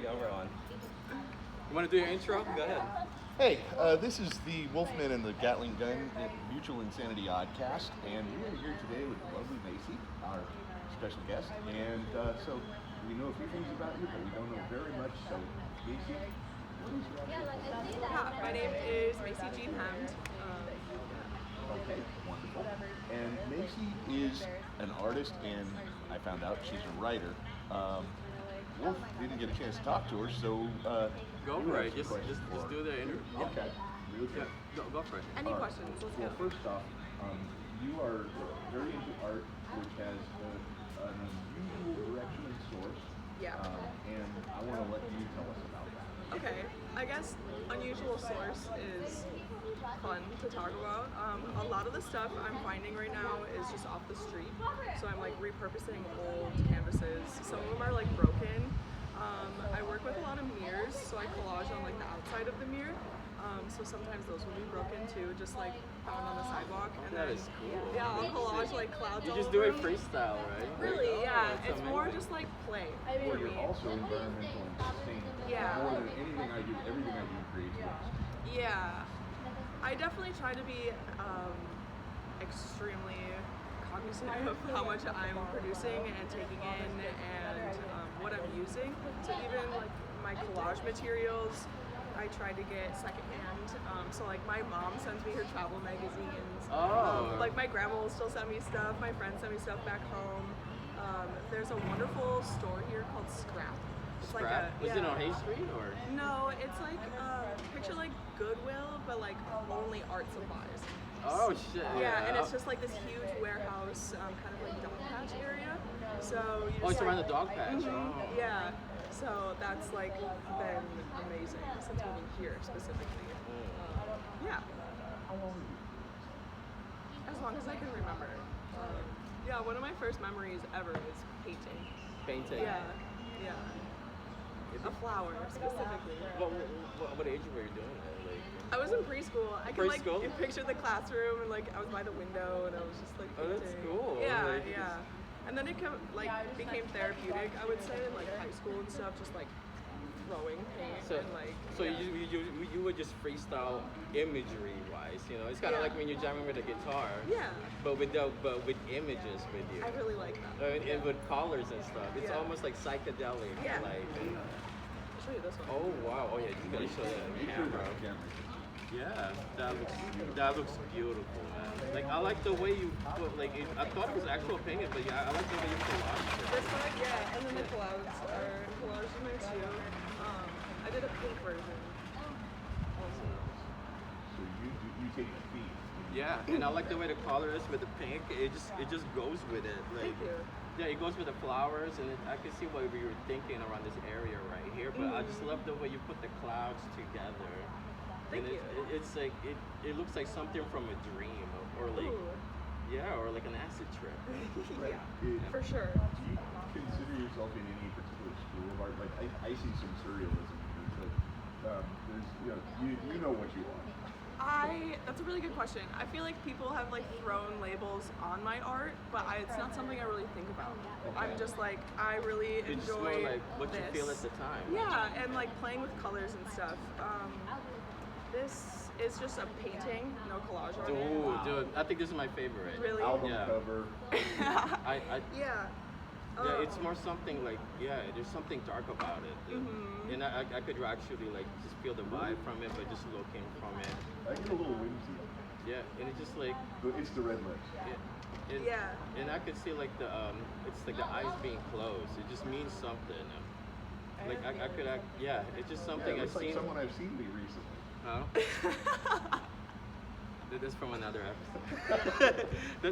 go, we're on. You want to do your intro? Go ahead. Hey, this is the Wolfman and the Gatling Gun Mutual Insanity Oddcast, and we are here today with the lovely Macy, our special guest. And so we know a few things about you, but we don't know very much. So, Macy, what is your actual Yeah, my name is Macy Jean Hemd. Okay, wonderful. And Macy is an artist, and I found out she's a writer. Wolf didn't get a chance to talk to her, so Go for it. Just do the interview. Okay, really good. Go for it. Any questions? Let's go. Well, first off, you are very into art, which has an unusual direction and source. Yeah. And I want to let you tell us about that. Okay, I guess unusual source is fun to talk about. A lot of the stuff I'm finding right now is just off the street. So I'm like repurposing old canvases. Some of them are like broken. I work with a lot of mirrors, so I collage on like the outside of the mirror. So sometimes those will be broken too, just like found on the sidewalk. And That then, is cool. yeah, I'll collage like clouds You all just over do it them. freestyle, right? Really, Oh, yeah. that's It's more amazing. just like play Well, for you're me. also environmental and sustainable. Yeah. More than anything I do, everything I do creates waste. Yeah, I definitely try to be extremely cognizant of how much I'm producing and taking in and what I'm using. So even like my collage materials, I try to get secondhand. So like my mom sends me her travel magazines. Oh. Like my grandma will still send me stuff. My friends send me stuff back home. There's a wonderful store here called Scrap. It's like Scrap? a, Is it on Hay Street or? No, it's like picture like Goodwill, but like only art supplies. Oh shit. Yeah, and it's just like this huge warehouse, kind of like dog patch area. So you just Oh, it's like, around the dog patch. Mhm, Oh. yeah. So that's like been amazing since moving here specifically. Yeah, How long have you? as long as I can remember. Yeah, one of my first memories ever was painting. Painting. Yeah, yeah. A flower specifically. What age were you doing that? Like, I was in preschool. I could like Preschool? picture the classroom and like I was by the window and I was just like Oh, that's painting. cool. Yeah, Like, yeah. And then it became therapeutic, I would say, in like high school and stuff, just like throwing paint So, and like. so yeah. you would just freestyle imagery wise, you know? It's kind of Yeah. like when you're jamming with a guitar. Yeah, But with images with you. I really like that. And with colors and stuff. It's Yeah. almost like psychedelic. Yeah. Like. I'll show you this one. Oh wow! Oh yeah, you gotta show that on camera. Yeah, that looks beautiful, man. Like I like the way you put like I thought it was actual painting, but yeah, I like the way you collage it. This one, yeah, and then the clouds are collaged in there too. I did a pink version. Also. So you take the feed. Yeah, and I like the way the color is with the pink. It just goes with it. Like, Thank you. yeah, it goes with the flowers, and I can see what you were thinking around this area right here. But I just love the way you put the clouds together. Thank and you. It's like it looks like something from a dream, or like Ooh. yeah, or like an acid trip. Yeah, for sure. Do you consider yourself in any particular school of art? Like I see some surrealism here, but there's you know what you are. That's a really good question. I feel like people have like thrown labels on my art, but it's not something I really think about. I'm just like, I really It's just enjoy more like what this. you feel at the time. Yeah, and like playing with colors and stuff. This is just a painting, no collage on it. Ooh, dude, I think this is my favorite. Really? Album Yeah. cover. I Yeah. Yeah, it's more something like, yeah, there's something dark about it. And I could actually like just feel the vibe from it, but just looking from it. I get a little whimsy. Yeah, and it's just like, It's the red lips. Yeah. And I could see like it's like the eyes being closed. It just means something. Like I could act, yeah, it's just something Yeah, it I've looks like seen. someone I've seen me recently. Huh? That's from another episode.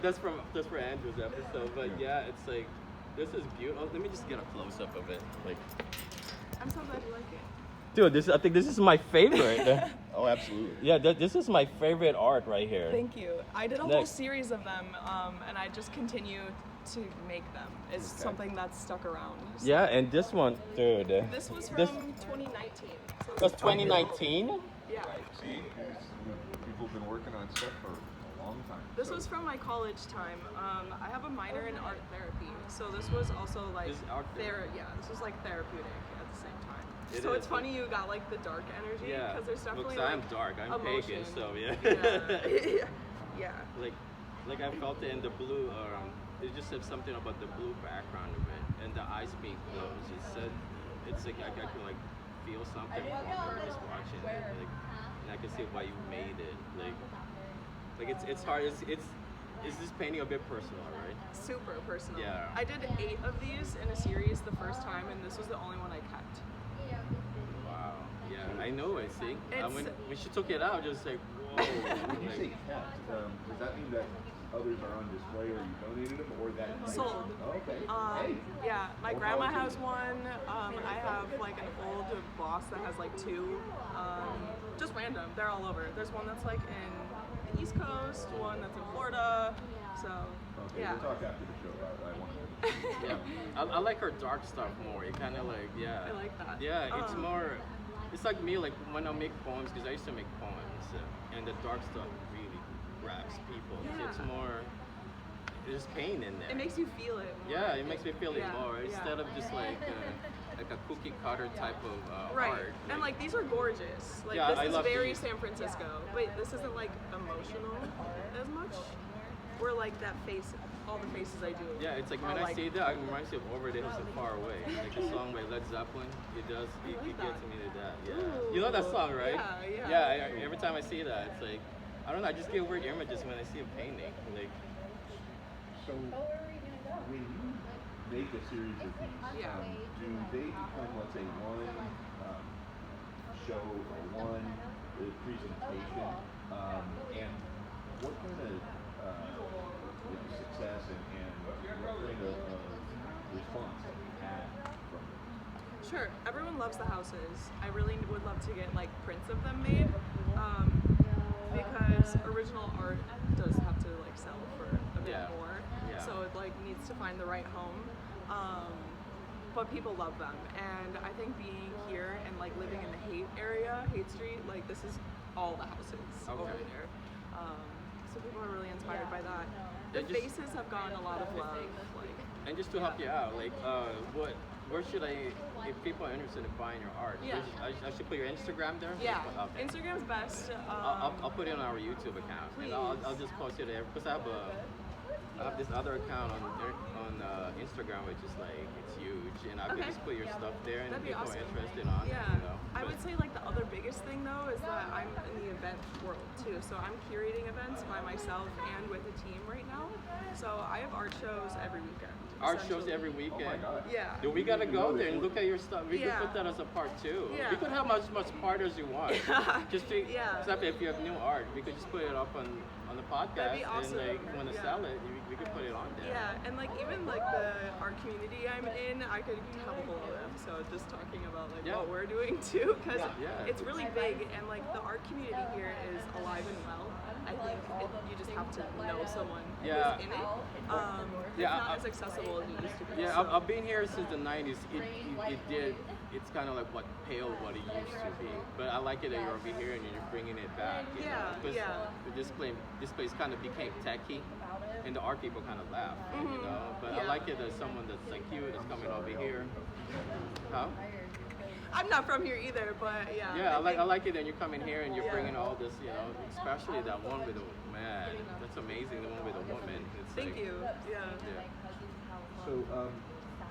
that's for Andrew's episode. But yeah, it's like, this is beautiful. Let me just get a close up of it. Like, I'm so glad you like it. dude, I think this is my favorite. Oh, absolutely. Yeah, this is my favorite art right here. Thank you. I did a whole Next. series of them, and I just continue to make them. It's something that's stuck around. So Yeah, and this one, dude. This was from This 2019. So was 2019. yeah. See, people have been working on stuff for a long time. This So- was from my college time. I have a minor in art therapy, so this was also like This is art therapy? yeah, this was like therapeutic at the same time. It So is. it's funny you got like the dark energy Yeah. because there's definitely Well, 'cause like I'm dark. I'm emotion. pagan, so yeah. Yeah. Yeah. Like I felt it in the blue. It just said something about the blue background of it, and the eyes being closed. It said it's like I can like feel something from it just watching it, like, and I can see why you made it. Like it's hard. Is this painting a bit personal, right? Super personal. Yeah. I did 8 of these in a series the first time, and this was the only one I kept. Wow. Yeah, I know it. See, It's- when she took it out, just like whoa. When you like- say kept, does that mean that others are on display or you donated them or that you Sold. Oh, okay. Hey. Yeah, my More grandma power to has you. one. I have like an old boss that has like 2. Just random. They're all over. There's one that's like in the East Coast, one that's in Florida. So Okay, yeah. we'll talk after the show about it. I want to. Yeah, I like her dark stuff more. It kind of like I like that. Yeah, it's more. It's like me, like when I make poems, because I used to make poems, and the dark stuff really grabs people. Yeah. It's more. There's pain in there. It makes you feel it more. Yeah, it makes me feel Yeah, it more yeah. instead of just like a cookie cutter type of Right. art. And like these are gorgeous. Like Yeah, I this is love very these. San Francisco. But this isn't like emotional as much. We're like that face, all the faces I do. Yeah, it's like are when I see that, it reminds me of Over the Hills and Far Away. Like a song by Led Zeppelin. It does. It like gets that. me to that. Yeah. Ooh. You know that song, right? Yeah, yeah. Yeah. Every time I see that, it's like I don't know. I just get weird images when I see a painting. Like So, when you make a series of these, Yeah. do they become, let's say, one show or one presentation? And what kind of success and what kind of response have you had from it? Sure. Everyone loves the houses. I really would love to get like prints of them made, because original art does have to like sell for a bit Yeah. more. Yeah. So it like needs to find the right home. But people love them, and I think being here and like living in the Haight area, Haight Street, like this is all the houses over Okay. there. So people are really inspired by that. Yeah, The just- faces have gotten a lot of love. Like and just to help you out, like where should I, if people are interested in buying your art, Yeah. I should put your Instagram there? yeah, Okay. Instagram's best. I'll put it on our YouTube account, and I'll Please. just post it there because I have this other account on Instagram which is like it's huge, and I can Okay. just put your stuff there, and That'd be people awesome. are interested on Yeah, it. You know? I But- would say like the other biggest thing though is that I'm in the event world too. So I'm curating events by myself and with a team right now. So I have art shows every weekend. art shows essentially. every Oh my weekend. God. Yeah. Dude, we gotta go there and look at your stuff. We Yeah. could put that as a part 2. Yeah. We could have as much part as you want. Just to, Yeah. except if you have new art, we could just put it up on the podcast, That'd be awesome. and like when to Yeah. sell it, we could put it on there. Yeah, and like even like the art community I'm in, I could have a whole episode just talking about like Yeah. what we're doing too, because Yeah. it's really big, and like the art community here is alive and well. I think you just have to know someone Yeah. who's in it. Yeah, It's not I- as accessible as it used to be. Yeah, so. I've been here since the 90s. It's kind of like what it used to be. But I like it that you're over here and you're bringing it back. You Yeah, know, 'cause yeah. This place kind of became techy, and the art people kind of left, you know. But I Yeah. like it as someone that's like you that's coming over here. Huh? I'm not from here either, but yeah. Yeah, I think- like it that you're coming here and you're Yeah. bringing all this, you know, especially that one with a man. That's amazing. The one with a woman. It's Thank like, you. Yeah. Yeah. So,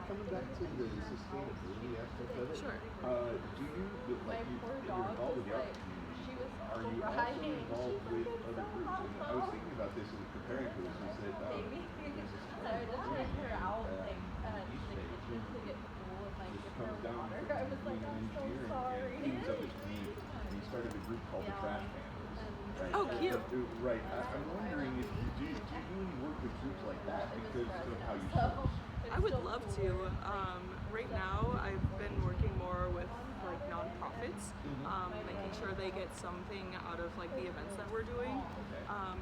coming back to the sustainability aspect of it, Sure. Do you, like, you're involved with the art community, are you also involved with other groups? And I was thinking about this and comparing to this, is that there's this community East Bay who just comes down from being an engineer and teams up his community, and he started a group called the Trash Pandas. Right? Oh, cute. Right. I'm wondering if you do any work with groups like that because of how you source? I would love to. Right now, I've been working more with like nonprofits, making sure they get something out of like the events that we're doing.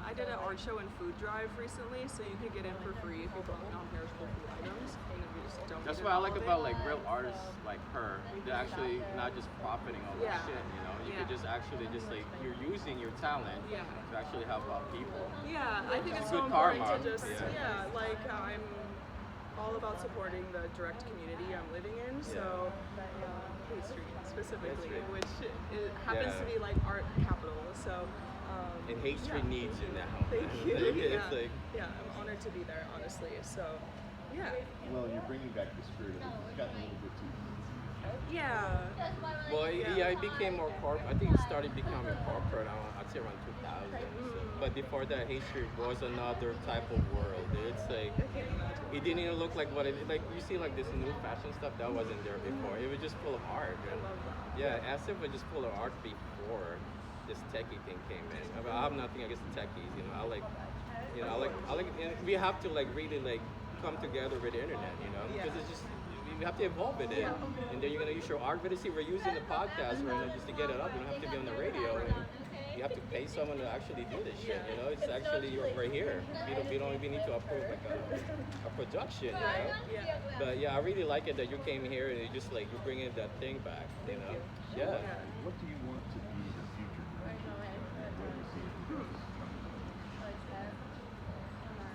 I did an art show and food drive recently, so you could get in for free if you brought non-perishable food items, and then we just donate That's what I like about like real artists like her. They're actually not just profiting all this Yeah. shit, you know. You Yeah. could just actually just like you're using your talent Yeah. to actually help out people. Yeah, I think it's so Good important karma. to just Yeah. like I'm all about supporting the direct community I'm living in. So Bay Street specifically, Bay Street. which happens to be like art capital. So And Hate Street needs you now. Thank you. It's like Yeah, I'm honored to be there, honestly. So yeah, Well, you're bringing back the spirit of it. It's gotten a little bit too. yeah, well, yeah, it became more corporate. I think it started becoming corporate. I'd say around 2000. But before that, Hate Street was another type of world. It's like I can't imagine. it didn't even look like what it like. You see like this new fashion stuff that wasn't there before. It was just full of art. I love that. Yeah, as if it was just full of art before this techie thing came in. I mean, I have nothing against the techies. You know, I like. And we have to like really like come together with the internet. You know, because it's just. You have to evolve with it, and then you're gonna use your art. But see, we're using the podcast right now just to get it up. You don't have to be on the radio, and you have to pay someone to actually do this shit. You know, it's actually right here. We don't even need to approve like a production. You know? Yeah. But yeah, I really like it that you came here and you just like you're bringing that thing back. You know, yeah. What do you want to be the future? Where do you see it goes?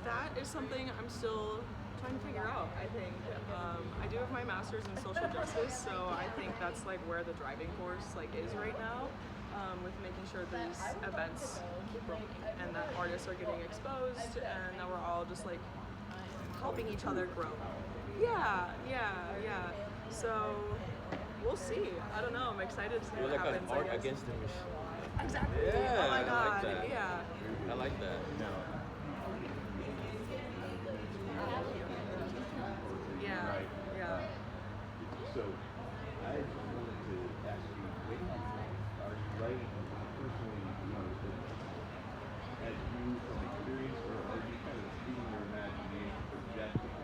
That is something I'm still trying to figure out, I think. I do have my master's in social justice, so I think that's like where the driving force like is right now, with making sure these events keep rolling and that artists are getting exposed and that we're all just like helping each other grow. Yeah. So we'll see. I don't know. I'm excited to see You're what like happens. an art I guess. against the machine. Exactly. Yeah, Oh my I like god. that. Yeah. I like that. Now, Yeah. right. Yeah. So, I just wanted to ask you, when are you writing personally, as you from experience, or are you kind of feeding your imagination, projecting?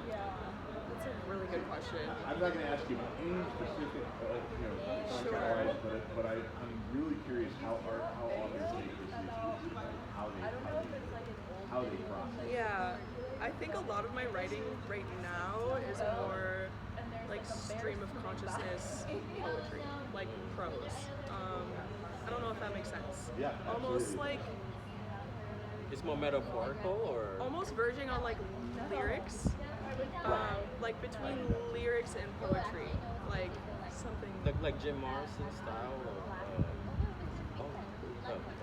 That's a really good question. I'm not going to ask you about any specific, concept-wise, but I'm really curious how authors take this issue, how they process. Yeah, I think a lot of my writing right now is more like stream of consciousness poetry, like prose. I don't know if that makes sense. Yeah, Almost absolutely. like It's more metaphorical or almost verging on like lyrics, like between lyrics and poetry, like something. like Jim Morrison style or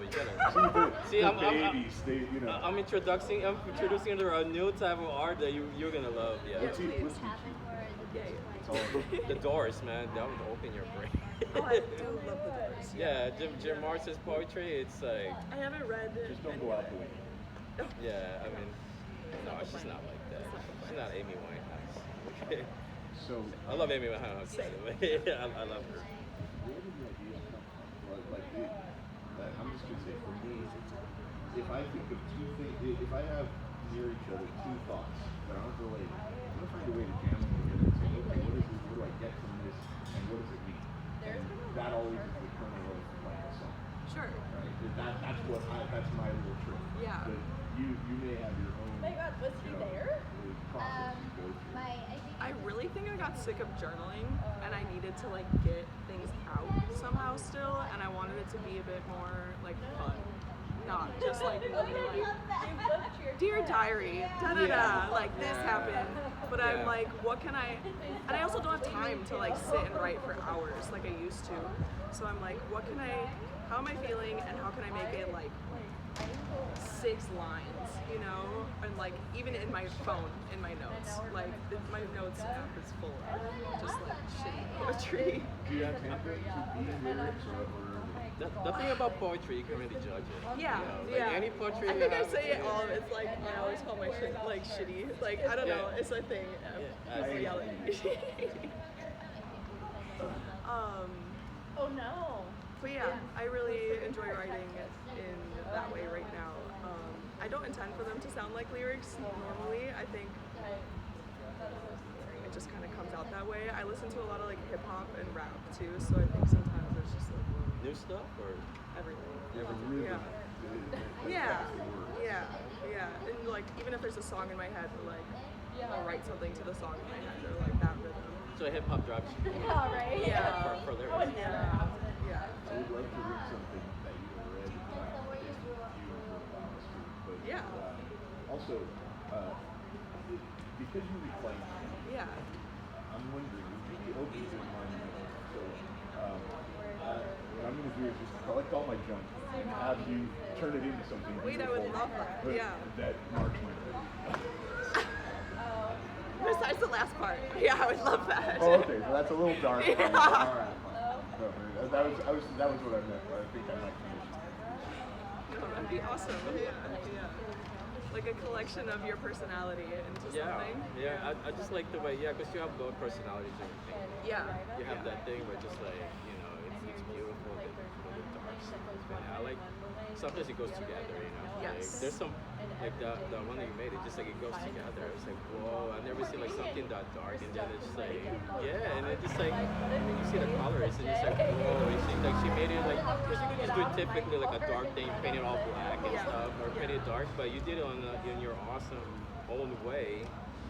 you gotta see the I'm babies, I'm introducing to a new type of art that you're gonna love. Yeah. What's he please. teach you? Yeah. The Doors, man, that would open your brain. Oh, I do love the Doors. Yeah, Jim Morrison's poetry, it's like I haven't read. Just don't go out the window. yeah, I mean no, she's not like that. She's not Amy Winehouse. Okay. So, I love Amy Winehouse, by the way. I love her. where did the ideas come from? I'm just going to say, for me, if I think of two things, if I have near each other two thoughts that aren't related, I'm going to find a way to jam them together and say, okay, what do I get from this, and what does it mean? And that always is the kernel of like a song, Sure. right? That's my little trick. Yeah. But you may have your own. Oh my God, was he there? Process you go through. I really think I got sick of journaling and I needed to like get things out somehow still, and I wanted it to be a bit more like fun. Not just like dear diary, like this happened. But I'm Yeah. like, what can I, and I also don't have time to like sit and write for hours like I used to. So I'm like, how am I feeling and how can I make it like 6 lines, you know? And like even in my phone, in my notes, like my notes app is full of just like shitty poetry. Do you have templates to be lyrics or The thing about poetry, you can really judge it. Yeah, You know, like yeah. any poetry I you think I have, say it all. It's like I always call my shit like shitty. Like I don't know. Yeah. It's a thing. Yeah, People yell at me. Oh no. But yeah, I really enjoy writing in that way right now. I don't intend for them to sound like lyrics normally. I think it just kind of comes out that way. I listen to a lot of like hip hop and rap too, so I think sometimes it's just like new stuff or everything. rhythm? Yeah. Yeah. And like even if there's a song in my head, like I'll write something to the song in my head or like that rhythm. So hip hop drops Yeah, right? Yeah. for lyrics. Yeah. Yeah. I would love to read something that you have read if you were honest, but Yeah. Also, because you reclaim, Yeah. I'm wondering, would you be open to my so what I'm going to do is just collect all my junk and have you turn it into something Wait, I beautiful would love that. but Yeah. that marks my mood. Besides the last part. Yeah, I would love that. Oh, okay, so that's a little dark. Yeah. All right, fine. No, that was what I meant. I think I might finish. No, that'd be awesome. Yeah. Yeah. Like a collection of your personality into Yeah, something. yeah. I just like the way, because you have both personalities and everything. Yeah. You have that thing where just like, it's beautiful, the dark stuff. I like, sometimes it goes together, Yes. Like, there's some, like the one that you made, it just like, it goes together. It's like, whoa, I've never seen like something that dark, and then it's just like, yeah, and it just like, you see the colors, and it's like, whoa, it seems like she made it like, because you can just do it typically like a dark thing, paint it all black and stuff, or paint it dark, but you did it in your awesome own way.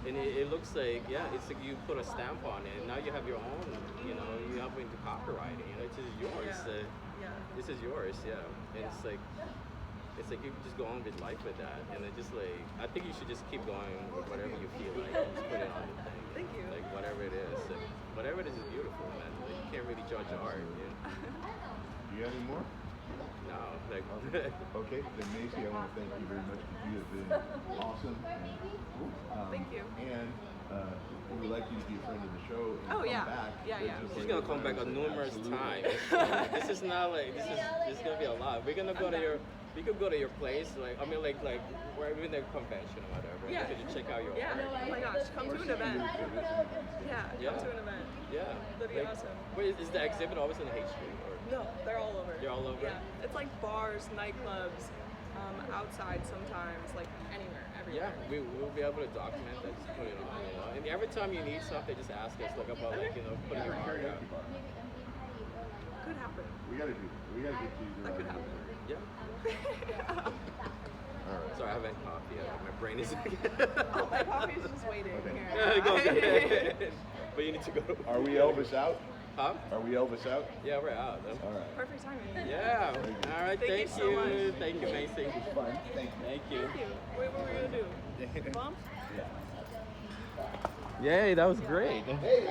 And it looks like, it's like you put a stamp on it, and now you have your own, you have into copywriting, it's just yours. Yeah. This is yours, and it's like you just go on with life with that, and it just like, I think you should just keep going with whatever you feel like, and just put it on the thing. Thank you. Like whatever it is, whatever it is beautiful, man. Like, you can't really judge art. Do you have any more? No, like. Okay, then Macy, I want to thank you very much because you have been awesome. Thank you. And we would like you to be a friend of the show and Oh, come yeah. back. Yeah, yeah. Just She's like gonna come back Sarah said. numerous Absolutely. times. This is not like this is gonna be a lot. We're gonna go to your. We could go to your place, like where even the convention or whatever. Yeah. You could check out your Yeah. art. Oh my gosh, come to an event. Yeah, Yeah. come to an event. Yeah. That'd be awesome. Wait, is the exhibit always in Hate Street or? No, they're all over. They're all over? Yeah. It's like bars, nightclubs, outside sometimes, like anywhere, Yeah, everywhere. we'll be able to document that, just put it on, And every time you need something, just ask us, like about putting your art out. Could happen. We gotta do it. We gotta get you. That could happen. Yeah. All right. Sorry, I haven't had coffee yet. My brain is. Oh, my coffee's just waiting Okay. here. Yeah, go ahead. But you need to go. Are we Elvis out? Huh? Are we Elvis out? Yeah, we're out. Then. All right. Perfect timing. Yeah. All right. Thank you Thank so much. Thank you, Macy. It was fun. Thank you. Thank you. Thank you. Wait, what were we gonna do? Bump? Yeah. Yay, that was great. Hey.